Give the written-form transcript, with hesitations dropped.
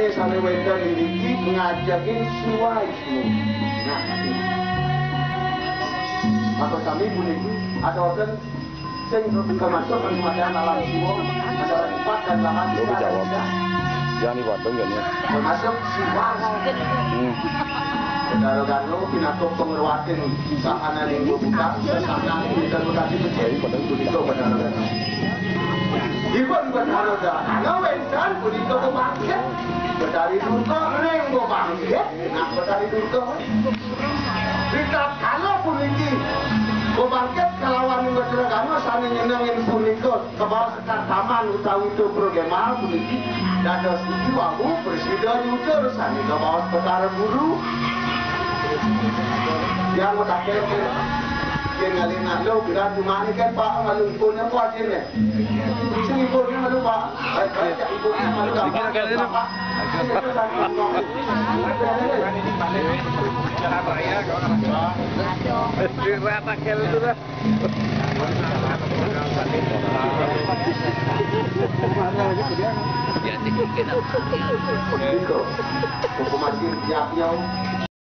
Sampai wenda ini ngajakin suwaismu. Nah, atau kami bunyi ada organ sing termasuk penyuatan alam siwo ada 4 dan 8 Lu jawab. Jangan dipotong ya nih. termasuk siwas. Saudara-saudara pinato pengeruatin sahana yang buka sesana ini dan tadi menjadi begitu saudara-saudara. Ibon saudara-saudara, kalau wendan begitu bangkit dari duka neng go bangkit, nak dari duka. Kita kalau puniki go bangkit kalawan saudara-saudara sane nyenengin punika ke bawah sekar taman utawi itu progemal puniki dados iki wawu presiden utur sane ke bawah perkara guru. Yang mau tak kira dia ngalih lo bila cuma ini kan Pak malu ibunya kuat ini. Sini ibunya malu Pak. Baik ibunya malu Pak. Pak. Hukum masih siap